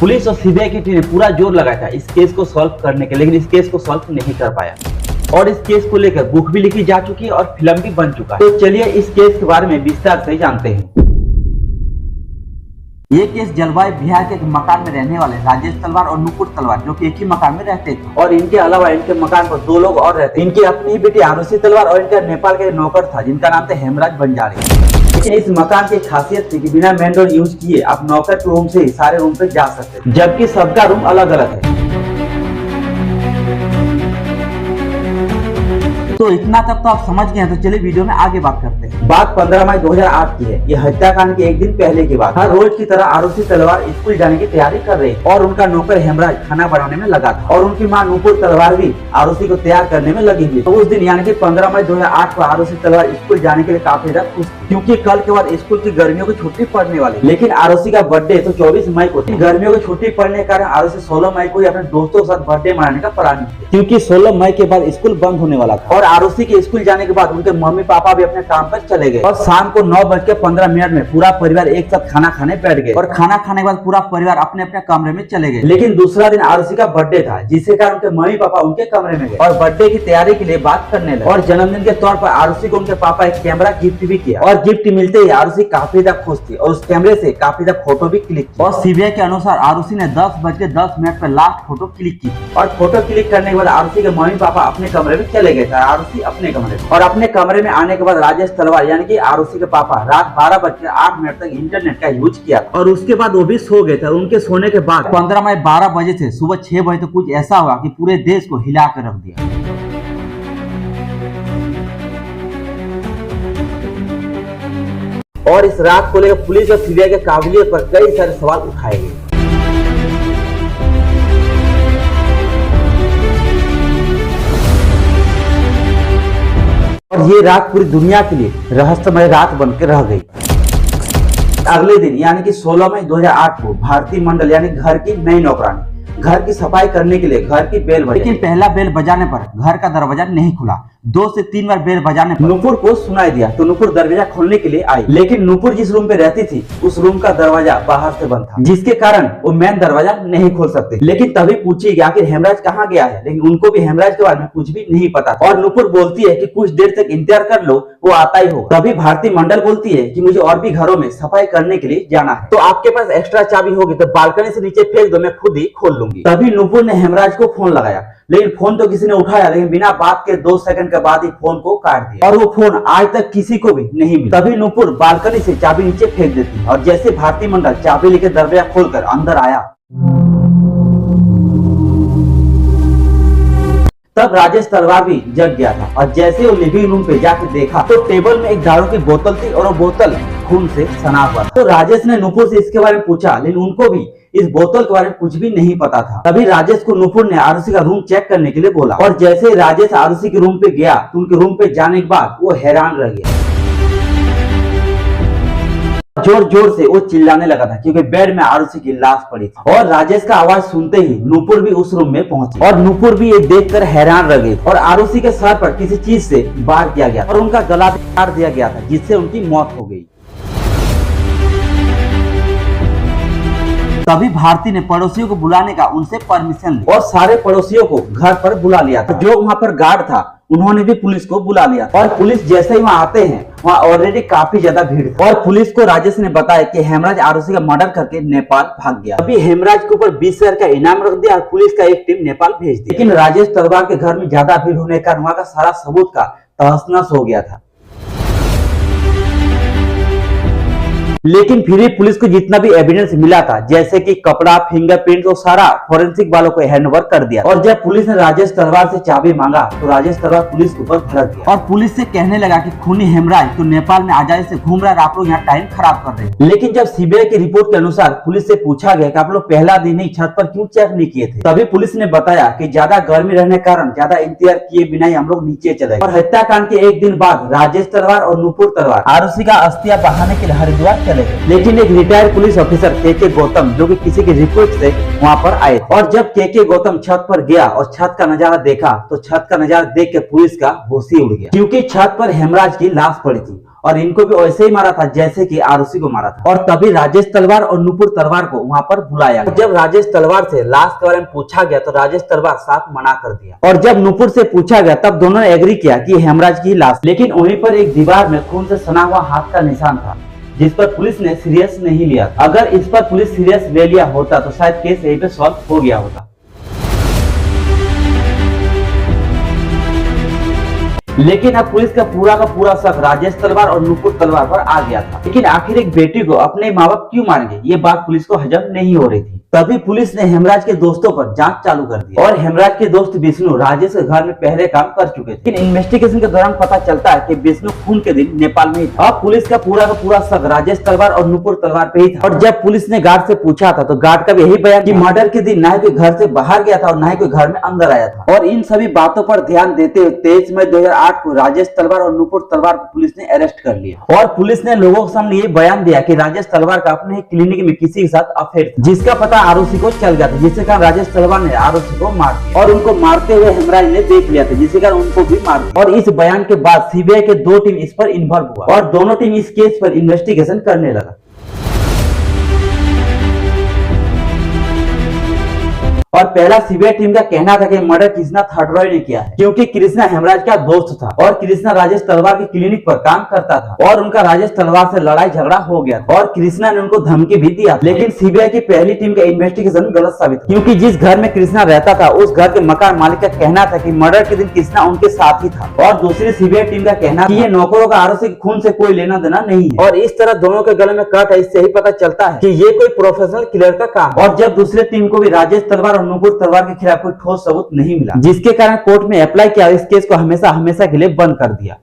Police और CBI की team ने पूरा जोर लगाया था इस केस को सॉल्व करने के, लेकिन इस केस को सॉल्व नहीं कर पाया और इस केस को लेकर बुक भी लिखी जा चुकी है और फिल्म भी बन चुका है। तो चलिए इस केस के बारे में विस्तार से जानते हैं। ये केस जलवायु बिहार के एक मकान में रहने वाले राजेश तलवार और नुपुर तलवार जो कि एक ही मकान में रहते थे और इनके अलावा इनके मकान पर 2 लोग और रहते। इनकी अपनी ही बेटी आरुषि तलवार और इनका नेपाल का नौकर था जिनका नाम था हेमराज बंजारे। लेकिन इस मकान की खासियत थी कि बिना मेन डोर यूज किए आप नौकर के रूम से ही सारे रूम पे जा सकते, जबकि सबका रूम अलग अलग है। तो इतना तक तो आप समझ गए हैं, तो चलिए वीडियो में आगे बात करते हैं। बात 15 मई 2008 की है। ये हत्याकांड के एक दिन पहले की बात। हर रोज की तरह आरुषि तलवार स्कूल जाने की तैयारी कर रही और उनका नौकर हेमराज खाना बनाने में लगा था और उनकी मां नुपुर तलवार भी आरुषि को तैयार करने में लगी हुई। तो उस दिन यानी कि 15 मई 2008 को आरुषि तलवार स्कूल जाने के लिए काफी ज्यादा खुश थी, क्योंकि कल के बाद स्कूल की गर्मियों की छुट्टी पड़ने वाली। लेकिन आरुषि का बर्थडे तो 24 मई को थी। गर्मियों की छुट्टी पड़ने के कारण आरुषि 16 मई को अपने दोस्तों के साथ बर्थडे मनाने का प्लान किया, क्योंकि 16 मई के बाद स्कूल बंद होने वाला था। और आरुषि के स्कूल जाने के बाद उनके मम्मी पापा भी अपने काम पर चले गए और शाम को 9:15 में पूरा परिवार एक साथ खाना खाने बैठ गए और खाना खाने के बाद पूरा परिवार अपने अपने कमरे में चले गए। लेकिन दूसरा दिन आरुषि का बर्थडे था, जिसके कारण उनके मम्मी पापा उनके कमरे में गए और बर्थडे की तैयारी के लिए बात करने लगे। और जन्मदिन के तौर पर आरुषि को उनके पापा एक कैमरा गिफ्ट भी किया और गिफ्ट मिलते ही आरुषि काफी ज्यादा खुश थी और उस कैमरे से काफी ज्यादा फोटो भी क्लिक की। और सीबीआई के अनुसार आरुषि ने 10:10 पर लास्ट फोटो क्लिक की और फोटो क्लिक करने के बाद आरुषि के मम्मी पापा अपने कमरे में चले गए थे, आरुषि अपने कमरे में। और अपने कमरे में आने के बाद राजेश तलवार यानी कि आरुषि के पापा रात 12:08 तक इंटरनेट का यूज किया और उसके बाद वो भी सो गए थे। और उनके सोने के बाद 15 मई 12 बजे से सुबह 6 बजे तक कुछ ऐसा हुआ कि पूरे देश को हिला कर रख दिया। और इस रात को लेकर पुलिस और सीबीआई के काबिलियत पर कई सारे सवाल उठाए गए। और ये रात पूरी दुनिया के लिए रहस्यमय रात बनकर रह गई। अगले दिन यानी कि 16 मई 2008 को भारतीय मंडल यानी घर की नई नौकरानी घर की सफाई करने के लिए घर की बेल बजाई। लेकिन पहला बेल बजाने पर घर का दरवाजा नहीं खुला। 2 से 3 बार बेल बजाने पर नुपुर को सुनाई दिया तो नुपुर दरवाजा खोलने के लिए आई। लेकिन नुपुर जिस रूम पे रहती थी उस रूम का दरवाजा बाहर से बंद था, जिसके कारण वो मेन दरवाजा नहीं खोल सकते। लेकिन तभी पूछी कि आखिर हेमराज कहाँ गया है, लेकिन उनको भी हेमराज के बारे में कुछ भी नहीं पता। और नुपुर बोलती है कि कुछ देर तक इंतजार कर लो, वो आता ही होगा। तभी भारतीय मंडल बोलती है कि मुझे और भी घरों में सफाई करने के लिए जाना है, तो आपके पास एक्स्ट्रा चाबी होगी तो बालकनी से नीचे फेंक दो, मैं खुद ही खोल लूंगी। तभी नुपुर ने हेमराज को फोन लगाया, लेकिन फोन तो किसी ने उठाया, लेकिन बिना बात के 2 सेकंड के बाद ही फोन को काट दिया और वो फोन आज तक किसी को भी नहीं मिला। तभी नुपुर बालकनी से चाबी नीचे फेंक देती और जैसे भारतीय मंडल चाबी लेकर दरवाजा खोलकर अंदर आया तब राजेश तलवार भी जग गया था। और जैसे वो लिविंग रूम पे जाके देखा तो टेबल में एक दारू की बोतल थी और वो बोतल खून से सना हुआ था। तो राजेश ने नुपुर से इसके बारे में पूछा, लेकिन उनको भी इस बोतल के बारे में कुछ भी नहीं पता था। तभी राजेश को नुपुर ने आरुषि का रूम चेक करने के लिए बोला और जैसे राजेश आरुषि के रूम पे गया तो उनके रूम पे जाने के बाद वो हैरान रह गया। जोर जोर से वो चिल्लाने लगा था क्योंकि बेड में आरुषि की लाश पड़ी थी। और राजेश का आवाज सुनते ही नुपुर भी उस रूम में पहुंची और नुपुर भी ये देखकर हैरान रह गई। और आरुषि के सर पर किसी चीज से वार किया गया और उनका गला काट दिया गया था, जिससे उनकी मौत हो गई। तभी भारती ने पड़ोसियों को बुलाने का उनसे परमिशन ली और सारे पड़ोसियों को घर पर बुला लिया था। जो वहाँ पर गार्ड था उन्होंने भी पुलिस को बुला लिया और पुलिस जैसे ही वहाँ आते हैं वहाँ ऑलरेडी काफी ज्यादा भीड़ थी। और पुलिस को राजेश ने बताया कि हेमराज आरुषि का मर्डर करके नेपाल भाग गया। अभी हेमराज के ऊपर 20,000 का इनाम रख दिया और पुलिस का एक टीम नेपाल भेज दी। लेकिन राजेश तलवार के घर में ज्यादा भीड़ होने का वहाँ का सारा सबूत का तहस-नहस हो गया था। लेकिन फिर भी पुलिस को जितना भी एविडेंस मिला था, जैसे कि कपड़ा, फिंगरप्रिंट, वो सारा फॉरेंसिक वालों को हैंडओवर कर दिया। और जब पुलिस ने राजेश तलवार से चाबी मांगा तो राजेश तलवार पुलिस के ऊपर भड़क गया और पुलिस से कहने लगा कि खूनी हेमराज तो नेपाल में आजादी से घूम रहा है, आप लोग यहाँ टाइम खराब कर रहे हैं। लेकिन जब सीबीआई की रिपोर्ट के अनुसार पुलिस से पूछा गया कि आप लोग पहला दिन ही छत पर क्यों चेक नहीं किए थे, तभी पुलिस ने बताया कि ज्यादा गर्मी रहने के कारण ज्यादा इंतजार किए बिना ही हम लोग नीचे चले गए। और हत्याकांड के एक दिन बाद राजेश तलवार और नुपुर तलवार आरुषि का अस्थियां बहाने के लिए हरिद्वार चले गए। लेकिन एक रिटायर्ड पुलिस ऑफिसर के गौतम जो कि किसी की रिक्वेस्ट से वहां पर आए और जब के गौतम छत पर गया और छत का नजारा देखा तो छत का नजारा देख के पुलिस का होश ही उड़ गया, क्योंकि छत पर हेमराज की लाश पड़ी थी और इनको भी वैसे ही मारा था जैसे कि आरुषि को मारा था। और तभी राजेश तलवार और नुपुर तलवार को वहां पर बुलाया गया। जब राजेश तलवार से लाश के बारे में पूछा गया तो राजेश तलवार साफ मना कर दिया, और जब नुपुर से पूछा गया तब दोनों ने एग्री किया कि हेमराज की लाश। लेकिन वहीं पर एक दीवार में खून से सना हुआ हाथ का निशान था, जिस पर पुलिस ने सीरियस नहीं लिया था। अगर इस पर पुलिस सीरियस ले लिया होता तो शायद केस यहीं पे सॉल्व हो गया होता। लेकिन अब पुलिस का पूरा शक राजेश तलवार और नुपुर तलवार पर आ गया था। लेकिन आखिर एक बेटी को अपने माँ बाप क्यों मारेंगे, ये बात पुलिस को हजम नहीं हो रही थी। तभी पुलिस ने हेमराज के दोस्तों पर जांच चालू कर दी, और हेमराज के दोस्त विष्णु राजेश के घर में पहले काम कर चुके थे। लेकिन इन्वेस्टिगेशन के दौरान पता चलता है कि विष्णु खून के दिन नेपाल में ही था। अब पुलिस का पूरा शक राजेश तलवार और नुपुर तलवार पे ही था। और जब पुलिस ने गार्ड से पूछा था तो गार्ड का भी यही बयान कि मर्डर के दिन ना ही कोई घर से बाहर गया था और ना ही कोई घर में अंदर आया था। और इन सभी बातों पर ध्यान देते हुए 23 मई 2008 को राजेश तलवार और नुपुर तलवार को पुलिस ने अरेस्ट कर लिया। और पुलिस ने लोगों के सामने ये बयान दिया कि राजेश तलवार का अपने क्लिनिक में किसी के साथ अफेयर था, जिसका पता आरुषि को चल गया था, जिसके कारण राजेश तलवार ने आरुषि को मार दिया। और उनको मारते हुए हेमराज ने देख लिया था, जिसके कारण उनको भी मार दिया। और इस बयान के बाद सीबीआई के 2 टीम इस पर इन्वॉल्व हुआ और दोनों टीम इस केस पर इन्वेस्टिगेशन करने लगा। और पहला सीबीआई टीम का कहना था कि मर्डर कृष्णा थर्डरॉय ने किया है, क्योंकि कृष्णा हेमराज का दोस्त था और कृष्णा राजेश तलवार की क्लिनिक पर काम करता था और उनका राजेश तलवार से लड़ाई झगड़ा हो गया था और कृष्णा ने उनको धमकी भी दिया था। लेकिन सीबीआई की पहली टीम का इन्वेस्टिगेशन गलत साबित हुआ, क्योंकि जिस घर में कृष्णा रहता था उस घर के मकान मालिक का कहना था कि मर्डर के दिन कृष्णा उनके साथ ही था। और दूसरी सीबीआई टीम का कहना कि ये नौकरों का आरुषि के खून से कोई लेना देना नहीं है। और इस तरह दोनों के गले में कट है, इससे ही पता चलता है कि ये कोई प्रोफेशनल किलर का काम। और जब दूसरी टीम को भी राजेश तलवार और नुपुर तलवार के खिलाफ कोई ठोस सबूत नहीं मिला, जिसके कारण कोर्ट में अप्लाई किया, इस केस को हमेशा के लिए बंद कर दिया।